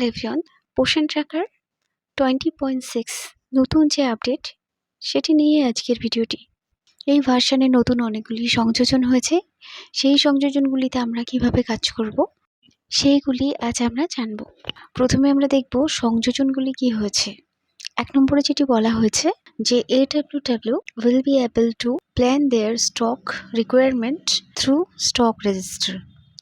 Everyone, পোষণ tracker 20.6 নতুন যে আপডেট সেটি নিয়ে আজকের ভিডিওটি। এই ভার্সনে নতুন অনেকগুলি সংযোজন হয়েছে। সেই সংযোজনগুলিতে আমরা কিভাবে কাজ করব সেইগুলি আজ আমরা জানব। প্রথমে আমরা দেখব সংযোজনগুলি কি হয়েছে। 1 নম্বরে যেটি বলা হয়েছে যে AWW will be able to plan their stock requirement through stock register।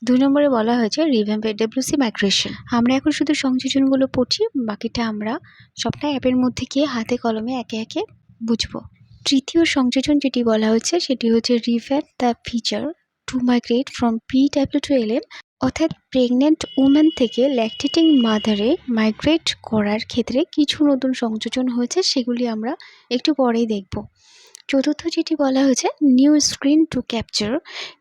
2 নম্বরে বলা হয়েছে রিভ্যাম্প AWC মাইগ্রেশন। আমরা এখন শুধু সংযোজনগুলো পড়ছি, বাকিটা আমরা সবটা অ্যাপের মধ্যে গিয়ে হাতে কলমে একে একে বুঝবো। তৃতীয় সংযোজন যেটি বলা হচ্ছে সেটি হচ্ছে revamp the feature to migrate from PW to LM, অর্থাৎ প্রেগনেন্ট উমেন থেকে ল্যাকটেটিং মাদারে মাইগ্রেট করার ক্ষেত্রে কিছু নতুন সংযোজন হয়েছে, সেগুলি আমরা একটু পরেই দেখব। চতুর্থ যেটি বলা হয়েছে new screen to capture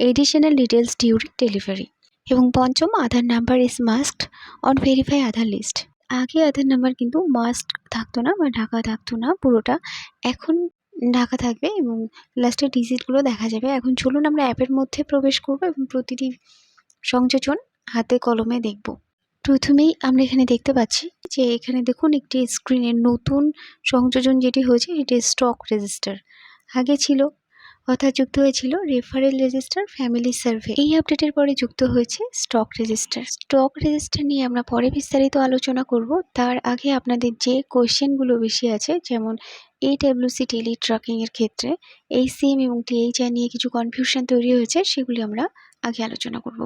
additional details during delivery. এবং পঞ্চম, Aadhaar number is masked on verify Aadhaar list. আগে আধার নাম্বার কিন্তু মাস্ক থাকতো না বা ঢাকা থাকতো না, পুরোটা এখন ঢাকা থাকবে এবং লাস্টের ডিজিটগুলো দেখা যাবে। এখন চলুন আমরা অ্যাপের মধ্যে প্রবেশ করব এবং প্রতিটি সংযোজন হাতে কলমে দেখব। প্রথমেই আমরা এখানে দেখতে পাচ্ছি যে এখানে দেখুন একটি স্ক্রিনের নতুন সংযোজন যেটি হয়েছে এটি স্টক রেজিস্টার। আগে ছিল অর্থাৎ যুক্ত হয়েছিল রেফারেল রেজিস্টার, ফ্যামিলি সার্ভে। এই আপডেটের পরে যুক্ত হয়েছে স্টক রেজিস্টার। স্টক রেজিস্টার নিয়ে আমরা পরে বিস্তারিত আলোচনা করব। তার আগে আপনাদের যে কোয়েশ্চেনগুলো বেশি আছে, যেমন AWC টেলি ট্র্যাকিং এর ক্ষেত্রে ACM এবং THI নিয়ে কিছু কনফিউশন তৈরি হয়েছে, সেগুলি আমরা আগে আলোচনা করব।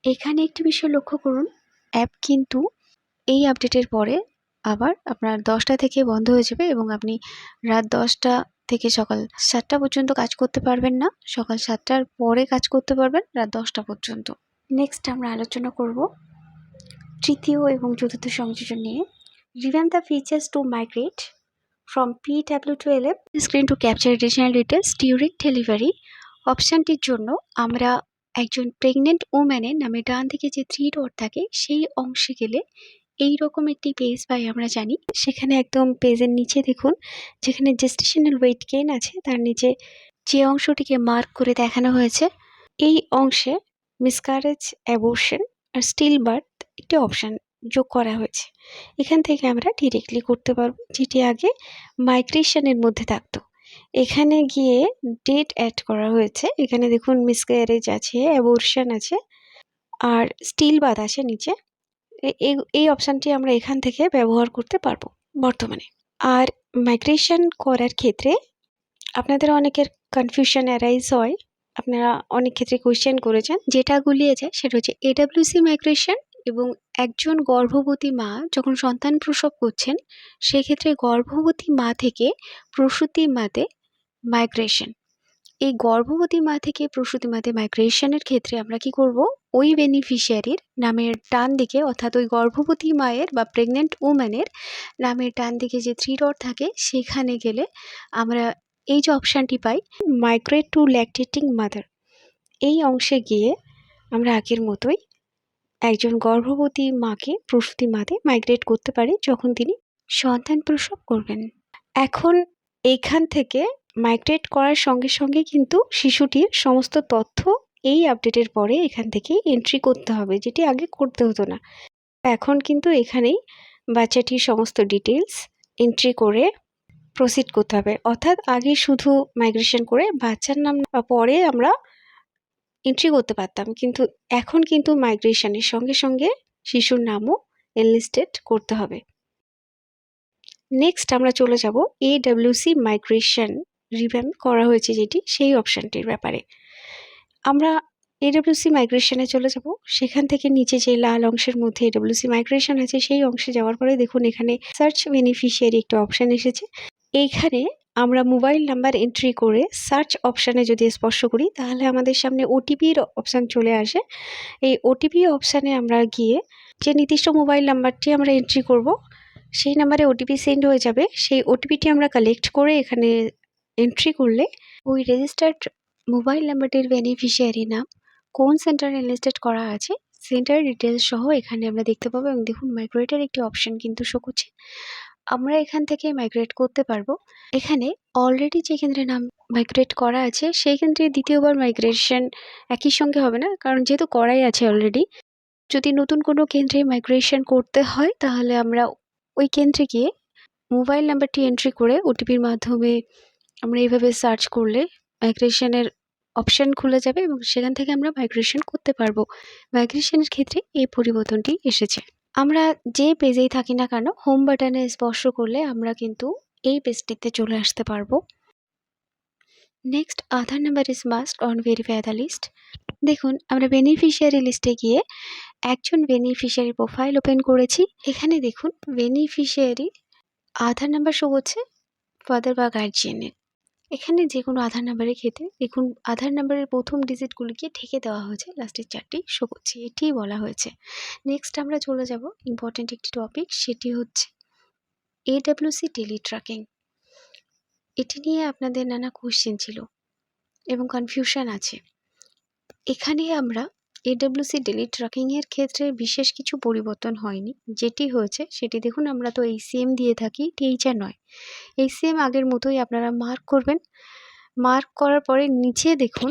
এখানে একটি বিষয় লক্ষ্য করুন, অ্যাপ কিন্তু এই আপডেটের পরে আবার আপনার 10টা থেকে বন্ধ হয়ে যাবে এবং আপনি রাত 10টা থেকে সকাল 7টা পর্যন্ত কাজ করতে পারবেন না। সকাল 7টার পরে কাজ করতে পারবেন রাত 10টা পর্যন্ত। নেক্সট আমরা আলোচনা করব তৃতীয় এবং চতুর্থ সংযোজন নিয়ে। Revamp the features to migrate from PW to LM, screen to capture additional details during delivery অপশানটির জন্য আমরা একজন প্রেগনেন্ট ওম্যানের নামে ডান দিকে যে 3 ডট থাকে সেই অংশে গেলে এই রকম একটি পেজ পাই আমরা জানি। সেখানে একদম পেজের নিচে দেখুন যেখানে জেস্টেশনাল ওয়েট গেইন আছে, তার নিচে যে অংশটিকে মার্ক করে দেখানো হয়েছে এই অংশে মিসক্যারেজ, অ্যাবর্শন আর স্টিল বার্থ একটি অপশান যোগ করা হয়েছে। এখান থেকে আমরা ডিরেক্টলি করতে পারবো, যেটি আগে মাইগ্রেশনের মধ্যে থাকতো। এখানে গিয়ে ডেট অ্যাড করা হয়েছে। এখানে দেখুন মিসক্যারেজ আছে, অ্যাবর্শন আছে আর স্টিল বার্থ আছে নিচে। এই অপশানটি আমরা এখান থেকে ব্যবহার করতে পারবো বর্তমানে। আর মাইগ্রেশন করার ক্ষেত্রে আপনাদের অনেকের কনফিউশন অ্যারাইজ হয়, আপনারা অনেক ক্ষেত্রে কোয়েশ্চেন করেছেন। যেটা গুলিয়ে যায় সেটা হচ্ছে AWC মাইগ্রেশন এবং একজন গর্ভবতী মা যখন সন্তান প্রসব করছেন সেক্ষেত্রে গর্ভবতী মা থেকে প্রসূতি মাতে মাইগ্রেশন। এই গর্ভবতী মা থেকে প্রসূতি মাতে মাইগ্রেশনের ক্ষেত্রে আমরা কি করব, ওই বেনিফিশিয়ারির নামের ডান দিকে অর্থাৎ ওই গর্ভবতী মায়ের বা প্রেগনেন্ট উম্যানের নামের ডান দিকে যে 3 ডট থাকে সেখানে গেলে আমরা এই যে অপশানটি পাই মাইগ্রেট টু ল্যাকটেটিং মাদার, এই অংশে গিয়ে আমরা আগের মতোই একজন গর্ভবতী মাকে প্রসূতি মাতে মাইগ্রেট করতে পারি যখন তিনি সন্তান প্রসব করবেন। এখন এখান থেকে মাইগ্রেট করার সঙ্গে সঙ্গে কিন্তু শিশুটির সমস্ত তথ্য এই আপডেটের পরে এখান থেকে এন্ট্রি করতে হবে, যেটি আগে করতে হতো না। এখন কিন্তু এখানেই বাচ্চাটির সমস্ত ডিটেলস এন্ট্রি করে প্রসিড করতে হবে। অর্থাৎ আগে শুধু মাইগ্রেশন করে বাচ্চার নাম পরে আমরা এন্ট্রি করতে পারতাম, কিন্তু এখন কিন্তু মাইগ্রেশনের সঙ্গে সঙ্গে শিশুর নামও এনলিস্টেড করতে হবে। নেক্সট আমরা চলে যাব AWC মাইগ্রেশন রিভ্যাম্প করা হয়েছে যেটি, সেই অপশানটির ব্যাপারে। আমরা AWC মাইগ্রেশনে চলে যাব। সেখান থেকে নিচে যে লাল অংশের মধ্যে AWC মাইগ্রেশন আছে সেই অংশে যাওয়ার পরে দেখুন এখানে সার্চ বেনিফিশিয়ারি একটা অপশান এসেছে। এইখানে আমরা মোবাইল নাম্বার এন্ট্রি করে সার্চ অপশানে যদি স্পর্শ করি তাহলে আমাদের সামনে OTPর অপশান চলে আসে। এই OTP অপশানে আমরা গিয়ে যে নির্দিষ্ট মোবাইল নাম্বারটি আমরা এন্ট্রি করব সেই নাম্বারে OTP সেন্ড হয়ে যাবে। সেই OTPটি আমরা কালেক্ট করে এখানে এন্ট্রি করলে ওই রেজিস্টার্ড মোবাইল নাম্বারটির বেনিফিশিয়ারি নাম কোন সেন্টারে এনলিস্টেড করা আছে সেন্টার ডিটেলস সহ এখানে আমরা দেখতে পাবো। এবং দেখুন মাইগ্রেটের একটি অপশান কিন্তু শো করছে, আমরা এখান থেকে মাইগ্রেট করতে পারবো। এখানে অলরেডি যে কেন্দ্রে নাম মাইগ্রেট করা আছে সেই কেন্দ্রে দ্বিতীয়বার মাইগ্রেশন একই সঙ্গে হবে না, কারণ যেহেতু করাই আছে অলরেডি যদি নতুন কোনো কেন্দ্রে মাইগ্রেশন করতে হয় তাহলে আমরা ওই কেন্দ্রে গিয়ে মোবাইল নাম্বারটি এন্ট্রি করে ওটিপির মাধ্যমে আমরা এইভাবে সার্চ করলে মাইগ্রেশনের অপশান খুলে যাবে এবং সেখান থেকে আমরা মাইগ্রেশন করতে পারবো। মাইগ্রেশনের ক্ষেত্রে এই পরিবর্তনটি এসেছে। আমরা যে পেজেই থাকি না কেন হোম বাটনে স্পর্শ করলে আমরা কিন্তু এই পেজটিতে চলে আসতে পারবো। Next, Aadhaar number is must on verify the list. দেখুন, আমরা বেনিফিশিয়ারি লিস্টে গিয়ে একজন বেনিফিশিয়ারি প্রোফাইল ওপেন করেছি। এখানে দেখুন বেনিফিশিয়ারি আধার নাম্বার শো হচ্ছে ফাদার বা গার্জিয়ানের। এখানে যে কোনো আধার নাম্বারের ক্ষেত্রে দেখুন আধার নাম্বারের প্রথম ডিজিটগুলিকে ঢেকে দেওয়া হয়েছে, লাস্টের 4টি শো করছে, এটিই বলা হয়েছে। নেক্সট আমরা চলে যাব ইম্পর্টেন্ট একটি টপিক, সেটি হচ্ছে AWC ডেলি ট্র্যাকিং। এটি নিয়ে আপনাদের নানা কোশ্চেন ছিল এবং কনফিউশন আছে। এখানে আমরা AWC ডেলি ট্র্যাকিংয়ের ক্ষেত্রে বিশেষ কিছু পরিবর্তন হয়নি। যেটি হয়েছে সেটি দেখুন, আমরা তো ACM দিয়ে থাকি, টিএইচআর নয়। ACM আগের মতোই আপনারা মার্ক করবেন। মার্ক করার পরে নিচে দেখুন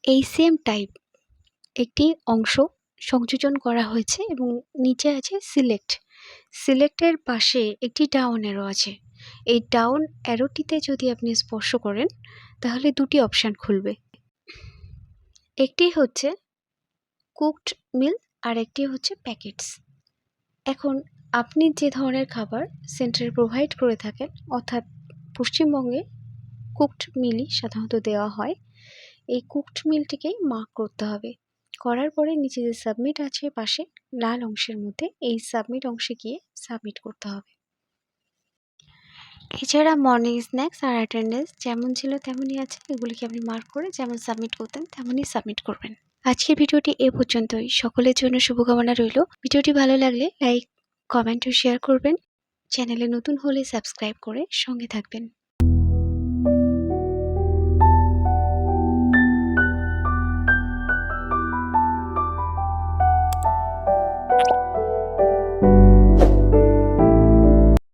ACM টাইপ একটি অংশ সংযোজন করা হয়েছে এবং নিচে আছে সিলেক্ট। সিলেক্টের পাশে একটি ডাউন অ্যারো আছে। এই ডাউন অ্যারোটিতে যদি আপনি স্পর্শ করেন তাহলে দুটি অপশান খুলবে। একটি হচ্ছে কুকড মিল আর একটি হচ্ছে প্যাকেটস। এখন আপনি যে ধরনের খাবার সেন্টারে প্রোভাইড করে থাকেন, অর্থাৎ পশ্চিমবঙ্গে কুকড মিলই সাধারণত দেওয়া হয়, এই কুকড মিলটিকেই মার্ক করতে হবে। করার পরে নিচে যে সাবমিট আছে পাশে লাল অংশের মধ্যে, এই সাবমিট অংশে গিয়ে সাবমিট করতে হবে। এছাড়া মর্নিং স্ন্যাক্স আর অ্যাটেন্ডেন্স যেমন ছিল তেমনই আছে, এগুলিকে আপনি মার্ক করে যেমন সাবমিট করতেন তেমনই সাবমিট করবেন। আজকের ভিডিওটি এ পর্যন্তই। সকলের জন্য শুভকামনা রইল। ভিডিওটি ভালো লাগলে লাইক, কমেন্ট ও শেয়ার করবেন। চ্যানেলে নতুন হলে সাবস্ক্রাইব করে সঙ্গে থাকবেন।